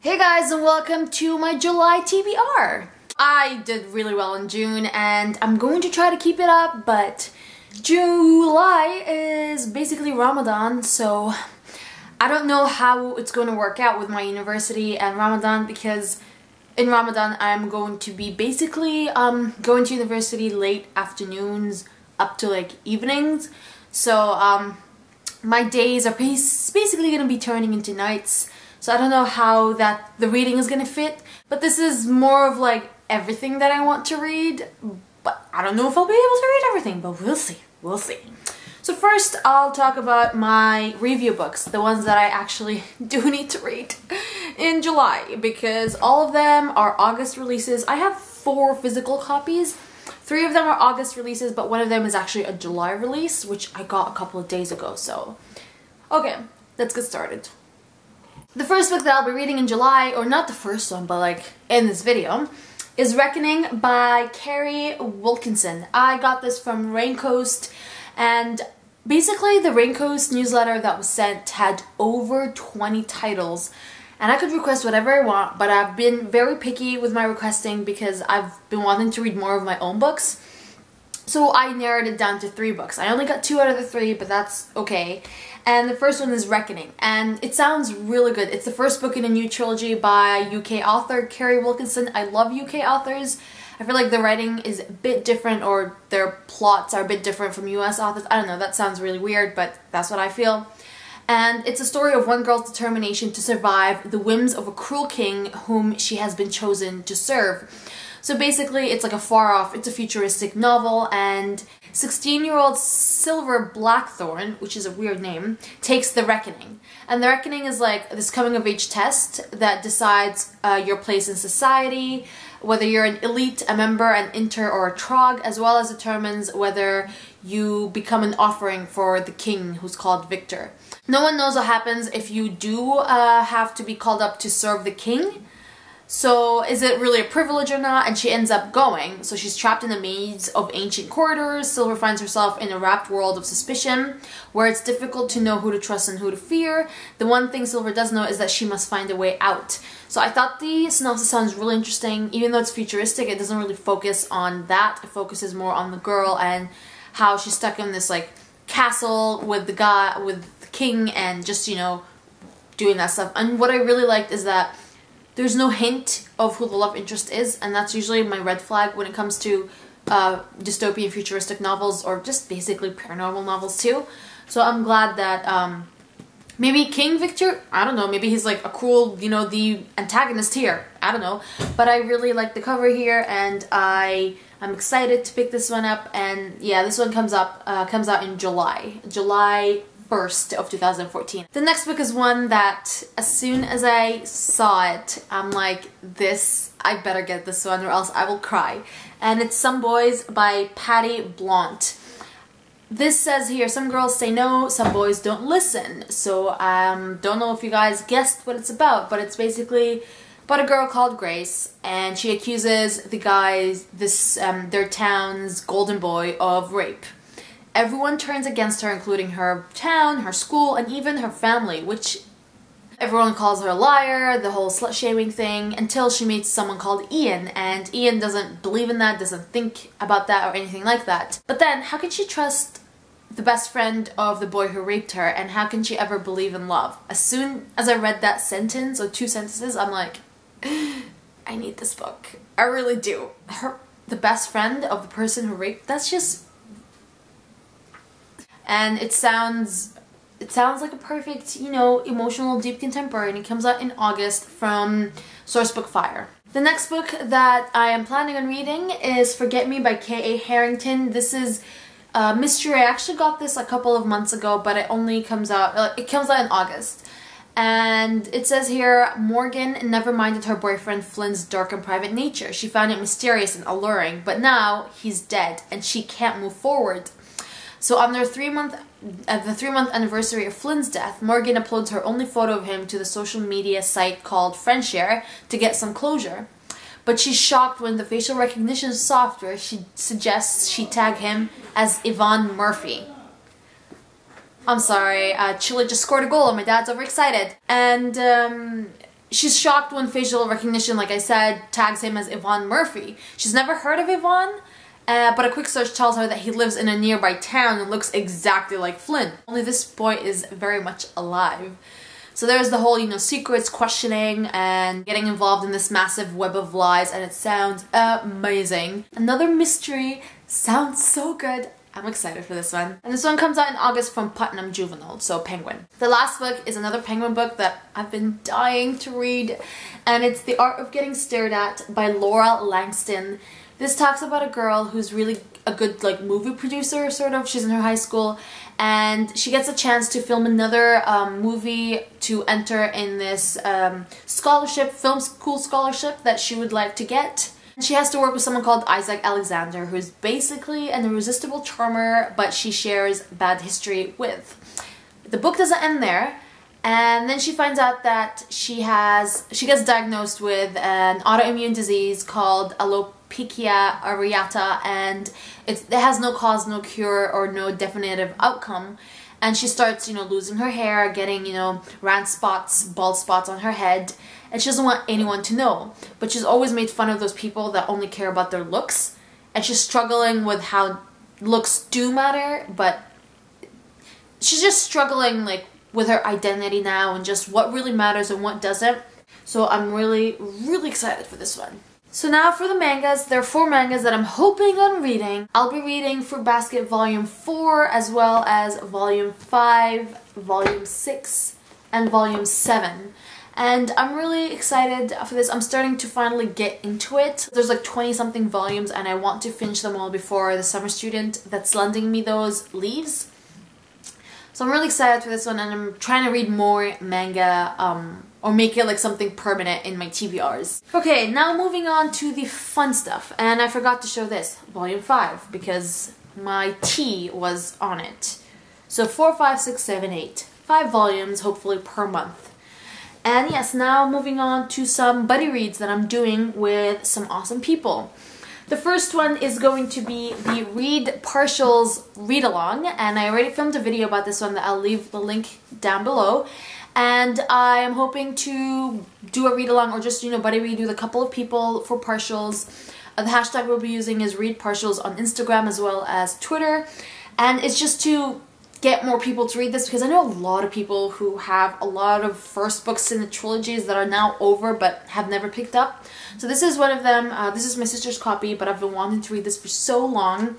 Hey guys, and welcome to my July TBR. I did really well in June and I'm going to try to keep it up, but July is basically Ramadan, so I don't know how it's going to work out with my university and Ramadan, because in Ramadan I'm going to be basically going to university late afternoons up to like evenings. So my days are basically going to be turning into nights. So I don't know how the reading is going to fit, but this is more of like everything that I want to read, but I don't know if I'll be able to read everything, but we'll see. So first I'll talk about my review books, the ones that I actually do need to read in July, because all of them are August releases. I have 4 physical copies. 3 of them are August releases, but one of them is actually a July release, which I got a couple of days ago, so okay, let's get started. The first book that I'll be reading in July, or not the first one, but like in this video, is Reckoning by Carrie Wilkinson. I got this from Raincoast, and basically the Raincoast newsletter that was sent had over 20 titles, and I could request whatever I want, but I've been very picky with my requesting because I've been wanting to read more of my own books. So I narrowed it down to 3 books. I only got 2 out of the 3, but that's okay. And the first one is Reckoning, and it sounds really good. It's the first book in a new trilogy by UK author Carrie Wilkinson. I love UK authors. I feel like the writing is a bit different, or their plots are a bit different from US authors. I don't know, that sounds really weird, but that's what I feel. And it's a story of one girl's determination to survive the whims of a cruel king whom she has been chosen to serve. So basically it's like it's a futuristic novel, and 16-year-old Silver Blackthorn, which is a weird name, takes the Reckoning. And the Reckoning is like this coming-of-age test that decides your place in society, whether you're an elite, a member, an inter, or a trog, as well as determines whether you become an offering for the king, who's called Victor. No one knows what happens if you do have to be called up to serve the king. So is it really a privilege or not? And she ends up going. So she's trapped in a maze of ancient corridors. Silver finds herself in a wrapped world of suspicion, where it's difficult to know who to trust and who to fear. The one thing Silver does know is that she must find a way out. So I thought the synopsis sounds really interesting. Even though it's futuristic, it doesn't really focus on that. It focuses more on the girl and how she's stuck in this like castle with the king, and just, you know, doing that stuff. And what I really liked is that there's no hint of who the love interest is, and that's usually my red flag when it comes to dystopian futuristic novels, or just basically paranormal novels too. So I'm glad that maybe King Victor, I don't know, maybe he's like a cruel, you know, the antagonist here, I don't know. But I really like the cover here, and I'm excited to pick this one up. And yeah, this one comes out in July 1st of 2014. The next book is one that as soon as I saw it, I'm like, I better get this one or else I will cry. And it's Some Boys by Patty Blount. This says here, some girls say no, some boys don't listen. So don't know if you guys guessed what it's about, but it's basically about a girl called Grace, and she accuses the guys, their town's golden boy, of rape. Everyone turns against her, including her town, her school, and even her family, which everyone calls her a liar, the whole slut-shaming thing, until she meets someone called Ian, and Ian doesn't believe in that, doesn't think about that or anything like that. But then, how can she trust the best friend of the boy who raped her, and how can she ever believe in love? As soon as I read that sentence, or 2 sentences, I'm like, I need this book. I really do. The best friend of the person who raped, that's just... And it sounds like a perfect, you know, emotional, deep contemporary, and it comes out in August from Sourcebook Fire. The next book that I am planning on reading is Forget Me by K.A. Harrington. This is a mystery. I actually got this a couple of months ago, but it comes out in August. And it says here, Morgan never minded her boyfriend Flynn's dark and private nature. She found it mysterious and alluring, but now he's dead and she can't move forward. So on their 3-month anniversary of Flynn's death, Morgan uploads her only photo of him to the social media site called Friendshare to get some closure. But she's shocked when the facial recognition software suggests she tag him as Yvonne Murphy. I'm sorry, Chile just scored a goal and my dad's overexcited. And she's shocked when facial recognition, like I said, tags him as Yvonne Murphy. She's never heard of Yvonne, but a quick search tells her that he lives in a nearby town and looks exactly like Flynn. Only this boy is very much alive. So there's the whole, you know, secrets, questioning, and getting involved in this massive web of lies, and it sounds amazing. Another mystery, sounds so good. I'm excited for this one. And this one comes out in August from Putnam Juvenile, so Penguin. The last book is another Penguin book that I've been dying to read, and it's The Art of Getting Stared At by Laura Langston. This talks about a girl who's really a good like movie producer, sort of. She's in her high school, and she gets a chance to film another movie to enter in this scholarship, film school scholarship that she would like to get. She has to work with someone called Isaac Alexander, who's basically an irresistible charmer, but she shares bad history with. The book doesn't end there, and then she finds out that she gets diagnosed with an autoimmune disease called alopecia areata, and it has no cause, no cure, or no definitive outcome. And she starts, you know, losing her hair, getting, you know, round spots, bald spots on her head, and she doesn't want anyone to know. But she's always made fun of those people that only care about their looks, and she's struggling with how looks do matter, but she's just struggling like with her identity now and just what really matters and what doesn't. So I'm really, really excited for this one. So now for the mangas, there are 4 mangas that I'm hoping on reading. I'll be reading Fruit Basket Volume 4 as well as Volume 5, Volume 6, and Volume 7. And I'm really excited for this. I'm starting to finally get into it. There's like 20 something volumes and I want to finish them all before the summer student that's lending me those leaves. So I'm really excited for this one, and I'm trying to read more manga or make it like something permanent in my TBRs. Okay, now moving on to the fun stuff. And I forgot to show this, Volume 5, because my T was on it. So 4, 5, 6, 7, 8. 5 volumes, hopefully per month. And yes, now moving on to some buddy reads that I'm doing with some awesome people. The first one is going to be the Read Partials Read Along, and I already filmed a video about this one that I'll leave the link down below. And I am hoping to do a read along or just, you know, buddy read with a couple of people for partials. The hashtag we'll be using is Read Partials on Instagram as well as Twitter. And it's just to get more people to read this, because I know a lot of people who have a lot of first books in the trilogies that are now over but have never picked up. So this is one of them. This is my sister's copy, but I've been wanting to read this for so long.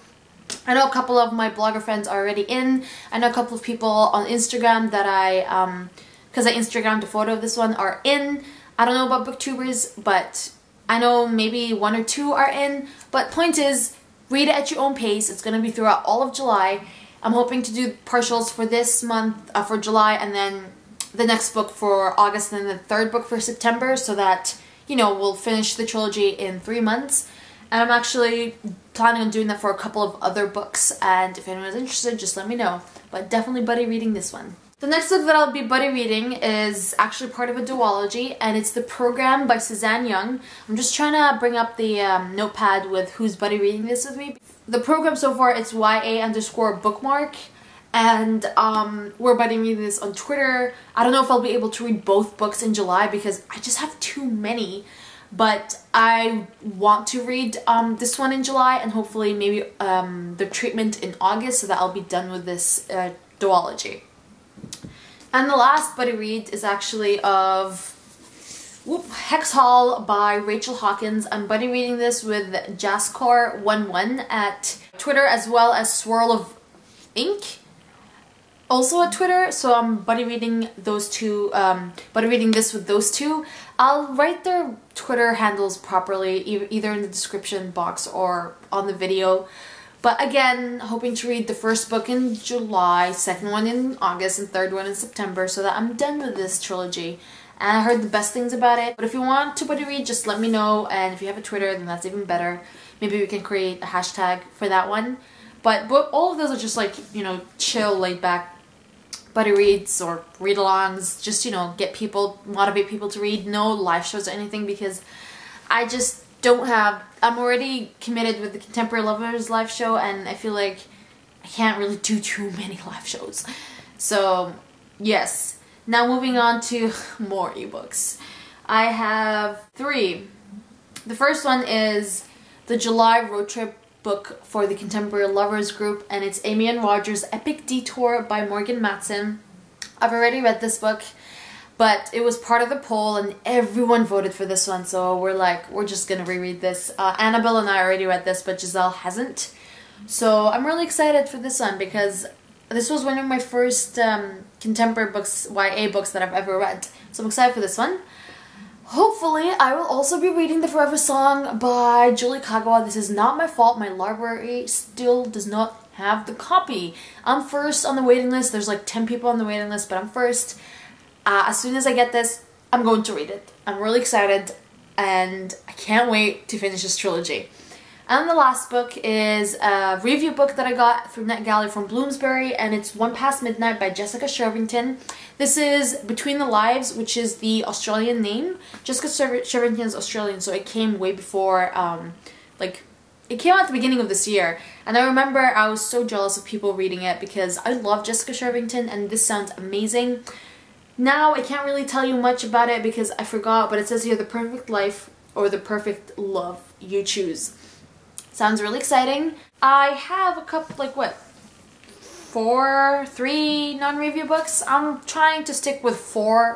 I know a couple of my blogger friends are already in. I know a couple of people on Instagram that because I Instagrammed a photo of this one, are in. I don't know about booktubers, but I know maybe 1 or 2 are in. But point is, read it at your own pace. It's going to be throughout all of July. I'm hoping to do partials for this month, for July, and then the next book for August, and then the 3rd book for September, so that, you know, we'll finish the trilogy in 3 months. And I'm actually planning on doing that for a couple of other books, and if anyone's interested, just let me know. But definitely buddy reading this one. The next book that I'll be buddy reading is actually part of a duology, and it's The Program by Suzanne Young. I'm just trying to bring up the notepad with who's buddy reading this with me. The program so far, it's YA_bookmark, and we're buddy reading this on Twitter. I don't know if I'll be able to read both books in July because I just have too many, but I want to read this one in July, and hopefully maybe the treatment in August, so that I'll be done with this duology. And the last buddy read is actually of Hex Hall by Rachel Hawkins. I'm buddy reading this with Jaskar11 at Twitter, as well as Swirl of Ink, also at Twitter. So I'm buddy reading those two, buddy reading this with those two. I'll write their Twitter handles properly, either in the description box or on the video. But again, hoping to read the first book in July, second one in August, and third one in September, so that I'm done with this trilogy. And I heard the best things about it. But if you want to buddy read, just let me know. And if you have a Twitter, then that's even better. Maybe we can create a hashtag for that one. But all of those are just like, you know, chill, laid back buddy reads or read-alongs. Just, you know, get people, motivate people to read. No live shows or anything, because I just don't have, I'm already committed with the Contemporary Lovers live show, and I feel like I can't really do too many live shows. So, yes. Now moving on to more ebooks. I have 3. The first one is the July road trip book for the Contemporary Lovers group, and it's Amy and Roger's Epic Detour by Morgan Matson. I've already read this book, but it was part of the poll and everyone voted for this one, so we're just gonna reread this. Annabelle and I already read this, but Giselle hasn't. So I'm really excited for this one because this was one of my first contemporary books, YA books that I've ever read. So I'm excited for this one. Hopefully, I will also be reading The Forever Song by Julie Kagawa. This is not my fault. My library still does not have the copy. I'm first on the waiting list. There's like 10 people on the waiting list, but I'm first. As soon as I get this, I'm going to read it. I'm really excited and I can't wait to finish this trilogy. And the last book is a review book that I got through NetGalley from Bloomsbury, and it's One Past Midnight by Jessica Shervington. This is Between the Lives, which is the Australian name. Jessica Shervington is Australian, so it came way before, it came out at the beginning of this year. And I remember I was so jealous of people reading it because I love Jessica Shervington and this sounds amazing. Now, I can't really tell you much about it because I forgot, but it says here, the perfect life or the perfect love you choose. Sounds really exciting. I have a couple, 3 non-review books. I'm trying to stick with 4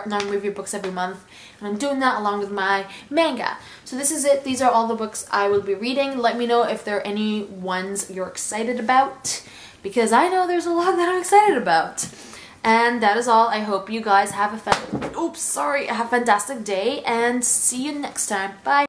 non-review books every month, and I'm doing that along with my manga. So this is it. These are all the books I will be reading. Let me know if there are any ones you're excited about, because I know there's a lot that I'm excited about. And that is all. I hope you guys have a fantastic day, and see you next time. Bye!